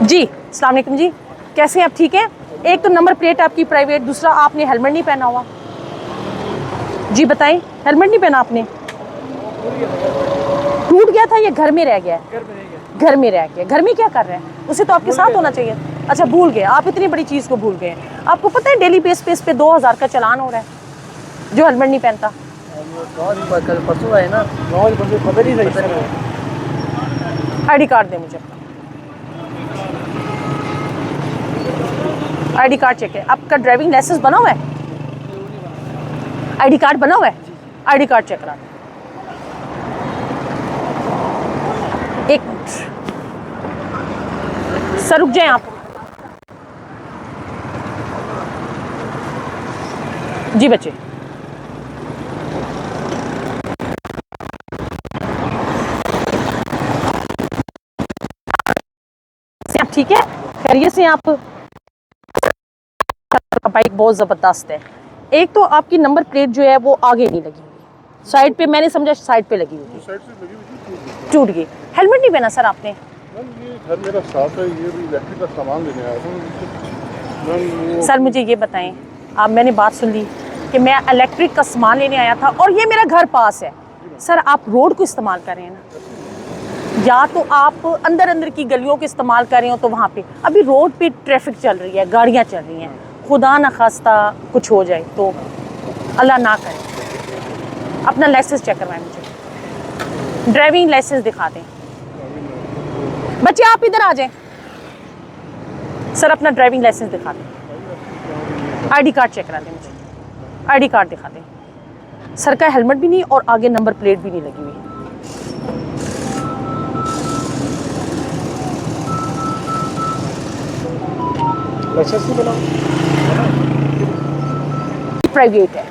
जी अस्सलाम वालेकुम जी, कैसे हैं आप? ठीक है। एक तो नंबर प्लेट आपकी प्राइवेट, दूसरा आपने हेलमेट नहीं पहना हुआ। जी बताएं, हेलमेट नहीं पहना आपने? टूट गया था या घर में रह गया? घर में रह गया। घर में क्या कर रहे हैं? उसे तो आपके साथ होना चाहिए। अच्छा भूल गए आप, इतनी बड़ी चीज़ को भूल गए। आपको पता है डेली बेस पे 2000 का चालान हो रहा है जो हेलमेट नहीं पहनता। परसों आए ना, पता नहीं सही। आईडी कार्ड दे मुझे, आईडी कार्ड चेक है। आपका ड्राइविंग लाइसेंस बना हुआ है? आईडी कार्ड बना हुआ है? आईडी कार्ड चेक करा। एक सर रुक जाएं आप। जी बच्चे, आप ठीक है? खैरियत से? आप बाइक बहुत ज़बरदस्त है। एक तो आपकी नंबर प्लेट जो है वो आगे नहीं लगी हुई, साइड पे, मैंने समझा साइड पे लगी हुई, साइड से लगी हुई टूट गई। हेलमेट नहीं पहना सर आपने? ये घर मेरा साथ है, ये भी इलेक्ट्रिक का सामान लेने आया था। सर मुझे ये बताएं, आप, मैंने बात सुन ली कि मैं इलेक्ट्रिक का सामान लेने आया था और ये मेरा घर पास है। सर आप रोड को इस्तेमाल कर रहे हैं ना, या तो आप अंदर की गलियों को इस्तेमाल कर रहे हो, तो वहाँ पे अभी रोड पे ट्रैफिक चल रही है, गाड़ियाँ चल रही हैं, खुदा न खास्ता कुछ हो जाए तो अल्लाह ना करे। अपना लाइसेंस चेक करवाएं मुझे, ड्राइविंग लाइसेंस दिखा दें। बच्चे आप इधर आ जाएं। सर अपना ड्राइविंग लाइसेंस दिखा दें, आईडी कार्ड चेक करा दें मुझे, आईडी कार्ड दिखा दें। सर का हेलमेट भी नहीं और आगे नंबर प्लेट भी नहीं लगी हुई। लाइसेंस नहीं बना, प्राइवेट है।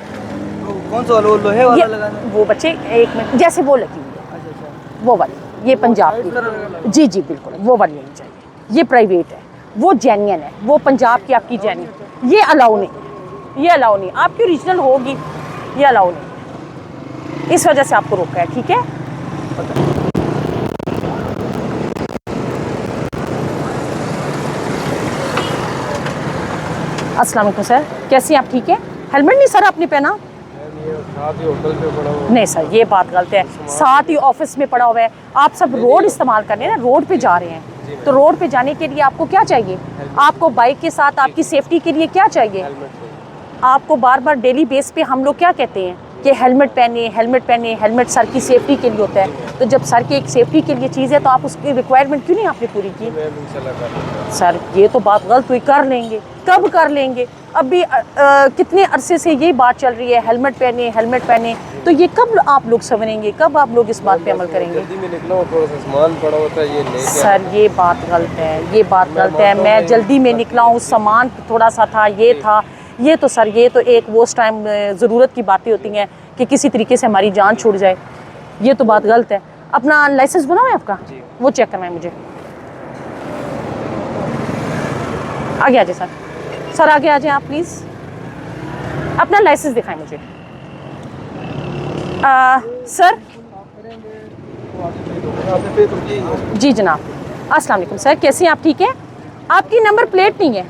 कौन सा वाला, लोहे वाला लगाना? वो बच्चे एक मिनट, जैसे वो लगी हुई है। अच्छा, वो वाली, ये पंजाब की। जी जी बिल्कुल, वो वाली होनी चाहिए। ये प्राइवेट है, वो जेन्युइन है, वो पंजाब की आपकी जेन्युइन। ये अलाउ नहीं, ये अलाउ नहीं। आपकी ओरिजिनल होगी, ये अलाउ नहीं, इस वजह से आपको रोका है। ठीक है। अस्सलाम वालेकुम सर, कैसी हैं आप? ठीक है। हेलमेट नहीं सर आपने पहना? साथ ही होटल पे पड़ा हुआ। नहीं सर, ये बात गलत है। साथ ही ऑफिस में पड़ा हुआ है। आप सब रोड इस्तेमाल कर रहे हैं ना, रोड पे जा रहे हैं, तो रोड पे जाने के लिए आपको क्या चाहिए? आपको बाइक के साथ आपकी सेफ्टी के लिए क्या चाहिए? आपको बार बार डेली बेस पे हम लोग क्या कहते हैं कि हेलमेट पहने, हेलमेट पहने। हेलमेट सर की सेफ्टी के लिए होता है, तो जब सर की एक सेफ्टी के लिए चीज़ है तो आप उसकी रिक्वायरमेंट क्यों नहीं आपने पूरी की? सर ये तो बात गलत हुई। कर लेंगे, कब कर लेंगे? अभी कितने अरसे से ये बात चल रही है, हेलमेट पहने, हेलमेट पहने। तो ये कब आप लोग संभलेंगे, कब आप लोग इस बात पे अमल करेंगे? जल्दी में निकला हूं, थोड़ा सा सामान पड़ा होता है, ये लेके सर ये बात गलत है, ये बात गलत है। मैं जल्दी में निकला हूँ, सामान थोड़ा सा था, ये था, ये तो सर, ये तो एक वो उस टाइम ज़रूरत की बातें होती हैं कि किसी तरीके से हमारी जान छूट जाए। ये तो बात गलत है। अपना लाइसेंस बना हुआ है आपका? वो चेक करवाएं मुझे। आगे आ जाए सर, सर आगे आ जाए आप प्लीज़। अपना लाइसेंस दिखाएं मुझे। सर जी जनाब, अस्सलाम वालेकुम सर, कैसे हैं आप? ठीक है। आपकी नंबर प्लेट नहीं है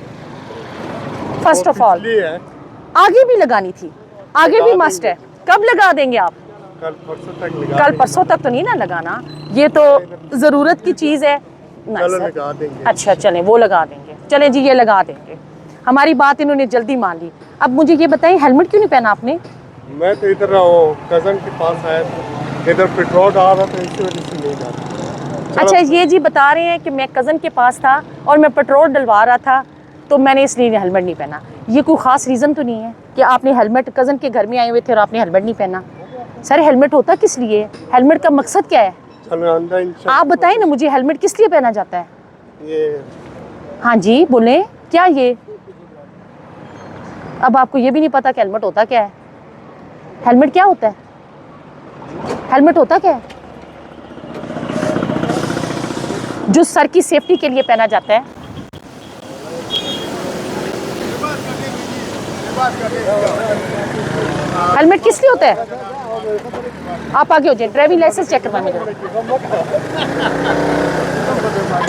फर्स्ट ऑफ ऑल, आगे भी लगानी थी, आगे भी मस्ट है। कब लगा देंगे आप? कल परसों तक लगा कल परसों तक तो नहीं ना लगाना, ये तो ज़रूरत की चीज़ है ना कल सर। लगा देंगे। अच्छा चलें, वो लगा देंगे। चलें जी, ये लगा देंगे। हमारी बात इन्होंने जल्दी मान ली। अब मुझे ये बताएं, हेलमेट क्यों नहीं पहना आपने? मैं तो इधर कज़न के पास आया था, इधर पेट्रोल डाल रहा था, इसी वजह से नहीं जाता। अच्छा ये जी बता रहे हैं कि मैं कज़न के पास था और मैं पेट्रोल डलवा रहा था, तो मैंने इसलिए हेलमेट नहीं पहना। ये कोई ख़ास रीज़न तो नहीं है कि आपने हेलमेट, कज़न के घर में आए हुए थे और आपने हेलमेट नहीं पहना? सर हेलमेट होता किस लिए? हेलमेट का मकसद क्या है? आप बताएं ना मुझे, हेलमेट किस लिए पहना जाता है? ये हाँ जी बोलें, क्या ये? अब आपको ये भी नहीं पता कि हेलमेट होता क्या है? हेलमेट क्या होता है? हेलमेट होता क्या है? जो सर की सेफ्टी के लिए पहना जाता है। हेलमेट किस लिए होता है? आप आगे हो जाए, ड्राइविंग लाइसेंस चेक करवाने।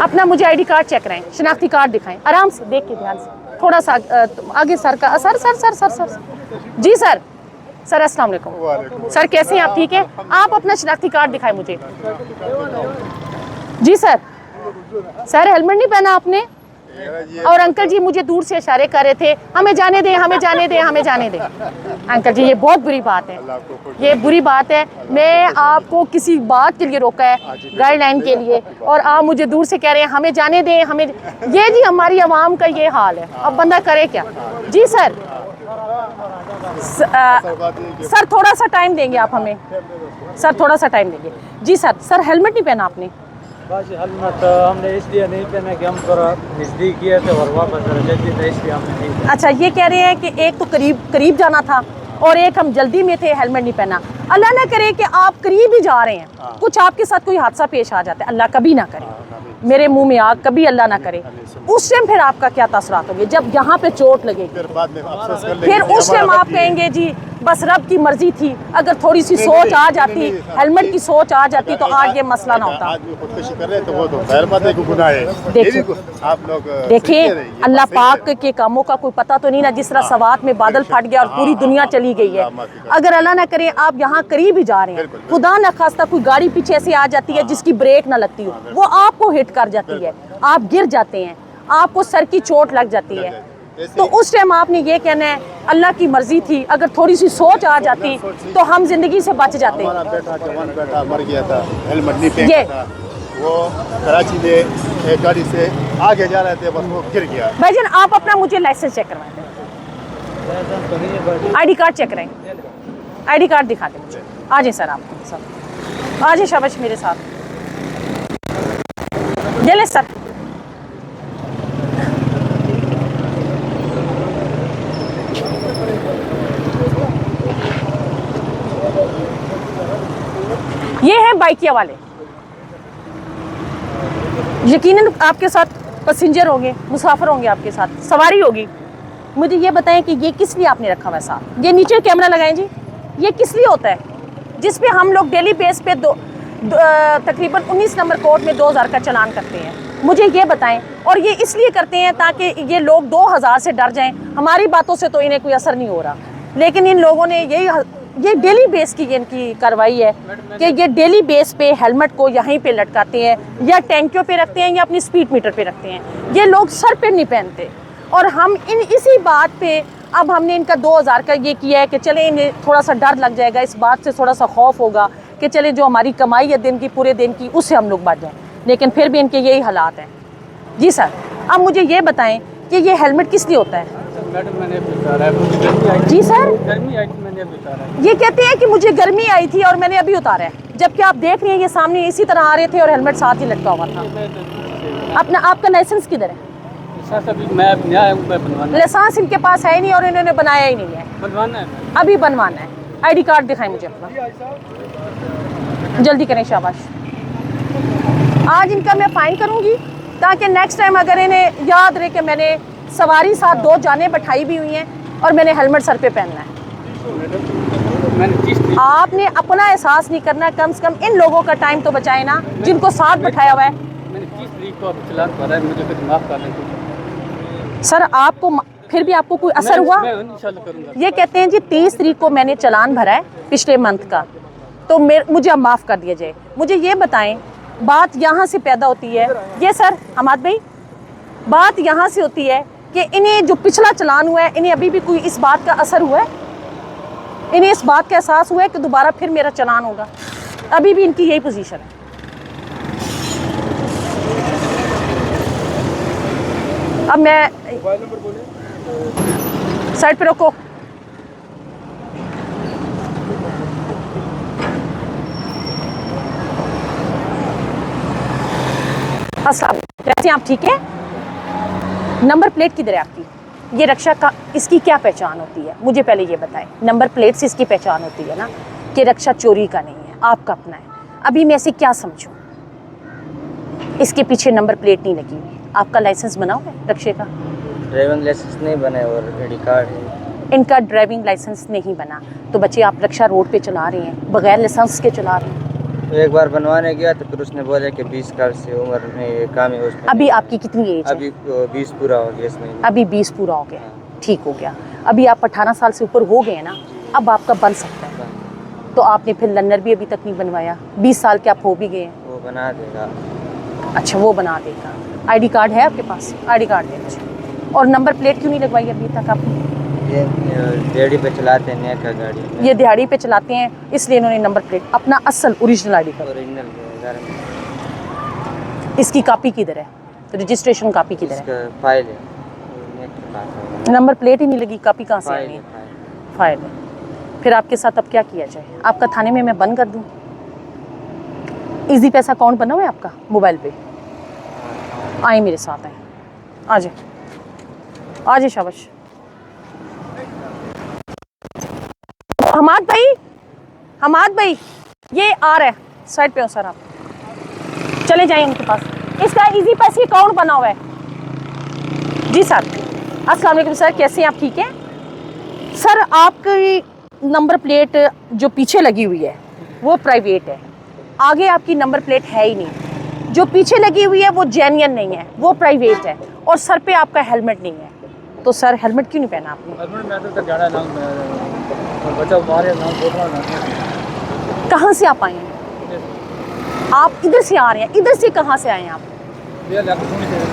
अपना मुझे आईडी कार्ड चेक कराएं, शनाख्ती कार्ड दिखाएं, आराम से देख के ध्यान से, थोड़ा सा आगे सर का sir sir sir sir sir जी सर सर अस्सलाम वालेकुम सर, कैसे हैं आप? ठीक है, आप अपना शनाख्ती कार्ड दिखाएं मुझे। जी सर, सर हेलमेट नहीं पहना आपने। और अंकल जी मुझे दूर से इशारे कर रहे थे, हमें जाने दें, हमें जाने दें, हमें जाने दें। अंकल जी ये बहुत बुरी बात है, ये बुरी बात है। मैं आपको किसी बात के लिए रोका है, गाइडलाइन के लिए, और आप मुझे दूर से कह रहे हैं हमें जाने दें, हमें। ये जी हमारी आवाम का ये हाल है, अब बंदा करे क्या। जी सर, सर थोड़ा सा टाइम देंगे आप हमें, सर थोड़ा सा टाइम देंगे। जी सर, सर हेलमेट नहीं पहना आपने। हेलमेट हमने इसलिए नहीं पहना कि हम थोड़ा नज़दीक गए थे और वापस जल्दी था, इसलिए हमने नहीं पहना। अच्छा, ये कह रहे हैं कि एक तो करीब जाना था और एक हम जल्दी में थे, हेलमेट नहीं पहना। अल्लाह ना करे कि आप करीब ही जा रहे हैं, कुछ आपके साथ कोई हादसा पेश आ जाता है, अल्लाह कभी ना करे, मेरे मुंह में आग, कभी अल्लाह ना करे। उस टाइम फिर आपका क्या तासरात होंगे जब यहाँ पे चोट लगेगी? फिर उस टाइम आप कहेंगे जी बस रब की मर्जी थी, अगर थोड़ी सी सोच आ जाती, हेलमेट की सोच आ जाती तो आज ये मसला ना होता। देखिए अल्लाह पाक के कामों का कोई पता तो नहीं ना, जिस तरह सवात में बादल फट गया और पूरी दुनिया चली गई है। अगर अल्लाह ना करे आप यहाँ करीब ही जा रहे हैं, खुदा न खास्ता कोई गाड़ी पीछे से आ जाती है जिसकी ब्रेक ना लगती हो, वो आपको हिट कर जाती है, आप गिर जाते हैं, आपको सर की चोट लग जाती है, तो उस टाइम आपने ये कहना है अल्लाह की मर्जी थी, अगर थोड़ी सी सोच आ जाती तो हम जिंदगी से बच जाते। बेटा मर गया था, हेलमेट नहीं पहना था, वो कराची में एक गाड़ी से आगे जा रहे थे, बस वो गिर गया। भाईजान आप अपना मुझे लाइसेंस चेक करवाएं, आईडी कार्ड चेक कराएं, आईडी कार्ड दिखा दें मुझे। आ जाए सर, आप सर आ जाए, शाबाश मेरे साथ, ये ले सर। ये है बाइकिया वाले, यकीनन आपके साथ पैसेंजर होंगे, मुसाफिर होंगे, आपके साथ सवारी होगी। मुझे ये बताएं कि ये किस लिए आपने रखा हुआ है साथ? ये नीचे कैमरा लगाएं जी, ये किस लिए होता है? जिस पे हम लोग डेली बेस पे तकरीबन 19 नंबर कोर्ट में 2000 का चालान करते हैं, मुझे ये बताएं। और ये इसलिए करते हैं ताकि ये लोग 2000 से डर जाएं, हमारी बातों से तो इन्हें कोई असर नहीं हो रहा, लेकिन इन लोगों ने ये डेली बेस की इनकी कार्रवाई है कि ये डेली बेस पे हेलमेट को यहीं पे लटकाते हैं, या टैंकियों पे रखते हैं, या अपनी स्पीड मीटर पे रखते हैं। ये लोग सर पे नहीं पहनते, और हम इसी बात पे अब हमने इनका 2000 का ये किया है कि चले इन्हें थोड़ा सा डर लग जाएगा, इस बात से थोड़ा सा खौफ होगा कि चले जो हमारी कमाई है दिन की, पूरे दिन की, उससे हम लोग बच जाएँ, लेकिन फिर भी इनके यही हालात हैं। जी सर, अब मुझे ये बताएं कि ये हेलमेट किस लिए होता है? मैडम मैंने उतारा है, मुझे गर्मी आई, जी सर, गर्मी आई थी, मैंने अभी उतारा है। ये कहते हैं कि मुझे गर्मी आई थी और मैंने अभी उतारा है, जबकि आप देख रहे हैं ये सामने इसी तरह आ रहे थे और हेलमेट साथ ही लटका हुआ था। अपना आपका लाइसेंस किधर है? लाइसेंस इनके पास है ही नहीं और इन्होंने बनाया ही नहीं है, बनवाना है, अभी बनवाना है। आईडी कार्ड दिखाएं मुझे अपना, जल्दी करें, शाबाश। आज इनका मैं फाइन करूंगी ताकि नेक्स्ट टाइम अगर इन्हें याद रहे कि मैंने सवारी साथ 2 जाने बैठाई भी हुई हैं और मैंने हेलमेट सर पे पहनना है। आपने अपना एहसास नहीं करना, कम से कम इन लोगों का टाइम तो बचाए ना जिनको साथ बैठाया हुआ है। मैंने 30 तारीख को चलान भरा है, मुझे कुछ माफ कर दें सर। आपको फिर भी आपको कोई असर हुआ? मैं इंशाल्लाह करूंगा। ये कहते हैं जी 30 तारीख को मैंने चालान भरा है पिछले मंथ का, तो मुझे अब माफ़ कर दिया जाए। मुझे ये बताएं, बात यहाँ से पैदा होती है, ये सर हमाद भाई, बात यहाँ से होती है कि इन्हें जो पिछला चालान हुआ है, इन्हें अभी भी कोई इस बात का असर हुआ है? इन्हें इस बात का एहसास हुआ है कि दोबारा फिर मेरा चालान होगा? अभी भी इनकी यही पोजीशन है। अब मैं साइड पे रोको। अस्सलाम, कैसे हैं आप? ठीक है। नंबर प्लेट किधर है आपकी? ये रक्षा का, इसकी क्या पहचान होती है? मुझे पहले ये बताएं। नंबर प्लेट से इसकी पहचान होती है ना कि रक्षा चोरी का नहीं है, आपका अपना है। अभी मैं इसे क्या समझूं? इसके पीछे नंबर प्लेट नहीं लगी हुई। आपका लाइसेंस बना हुआ है रक्षे का? ड्राइविंग लाइसेंस नहीं बना है और आईडी कार्ड है। इनका ड्राइविंग लाइसेंस नहीं बना, तो बच्चे आप रक्षा रोड पे चला रहे हैं, बगैर लाइसेंस के चला रहे हैं। एक बार बनवाने गया तो फिर उसने बोला कि 20 साल से उम्र में काम है उसमें। अभी आपकी कितनी एज है? अभी 20 पूरा हो गया इस महीने। अभी 20 पूरा हो गया, ठीक हो गया। अभी आप 18 साल से ऊपर हो गए हैं ना, अब आपका बन सकता है। तो आपने फिर लर्नर भी अभी तक नहीं बनवाया, 20 साल के आप हो भी गए हैं। वो बना देगा। अच्छा, वो बना देगा। आईडी कार्ड है आपके पास? आईडी कार्ड है। अच्छा, और नंबर प्लेट क्यों नहीं लगवाई अभी तक आपने? ये दिहाड़ी पे चलाते हैं, नया का गाड़ी। ये दिहाड़ी पे चलाते हैं इसलिए इन्होंने नंबर प्लेट अपना असल ओरिजिनल आईडी कार्ड। ओरिजिनल इसकी कॉपी किधर है? रजिस्ट्रेशन कॉपी किधर है? इसका फाइल है, नेट के पास है। नंबर प्लेट ही नहीं लगी, कॉपी कहाँ से फाइल आनी है, है? फाइल है। फिर आपके साथ अब क्या किया जाए? आपका थाने में मैं बंद कर दूं? इजी पैसा अकाउंट बना हुआ है आपका मोबाइल पे? आए मेरे साथ आए, आ जाए, आ जाए, शाबाश। हमाद भाई, हमाद भाई, ये आ रहा है, साइड पे हो सर आप, चले जाइए उनके पास। इसका इजी पैसे अकाउंट बना हुआ है। जी सर, अस्सलाम वालेकुम सर, कैसे हैं आप? ठीक है सर। आपकी नंबर प्लेट जो पीछे लगी हुई है वो प्राइवेट है, आगे आपकी नंबर प्लेट है ही नहीं। जो पीछे लगी हुई है वो जेन्युइन नहीं है, वो प्राइवेट है। और सर पे आपका हेलमेट नहीं है। तो सर हेलमेट क्यों नहीं पहना आपने? कहाँ से आप आए हैं? आप इधर से आ रहे हैं? इधर से कहाँ से आए हैं आप?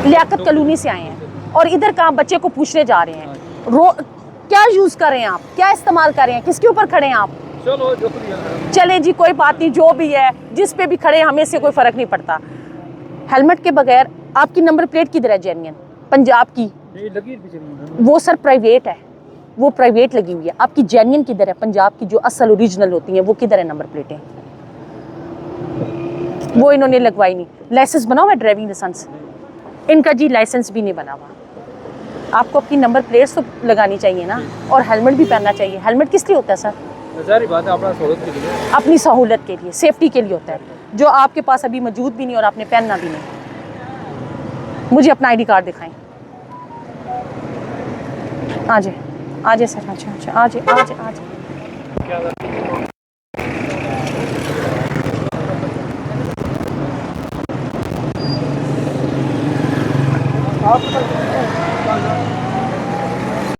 लियाकत कॉलोनी से आए हैं। और इधर कहाँ बच्चे को पूछने जा रहे हैं? क्या यूज कर रहे हैं आप? क्या इस्तेमाल कर रहे हैं? किसके ऊपर खड़े हैं आप? चलो जो चले जी, कोई बात नहीं, जो भी है, जिस पे भी खड़े हैं, हमें से कोई फर्क नहीं पड़ता। हेलमेट के बगैर आपकी नंबर प्लेट किधर है जेन्युइन? पंजाब की वो सर प्राइवेट है, वो प्राइवेट लगी हुई है। आपकी जेन्युइन किधर है? पंजाब की जो असल ओरिजिनल होती हैं वो किधर है नंबर प्लेटें? वो इन्होंने लगवाई नहीं। लाइसेंस बना हुआ है, ड्राइविंग लाइसेंस? इनका जी लाइसेंस भी नहीं बना हुआ। आपको अपनी नंबर प्लेट्स तो लगानी चाहिए ना, और हेलमेट भी पहनना चाहिए। हेलमेट किस लिए होता है सर? सारी बात है अपना सहूलत के लिए, अपनी सहूलत के लिए, सेफ्टी के लिए होता है, जो आपके पास अभी मौजूद भी नहीं और आपने पहनना भी नहीं। मुझे अपना आईडी कार्ड दिखाएं। आ जाए, आ जाए सर, आ जाए, आ जाए, आ जाए, आ जाए।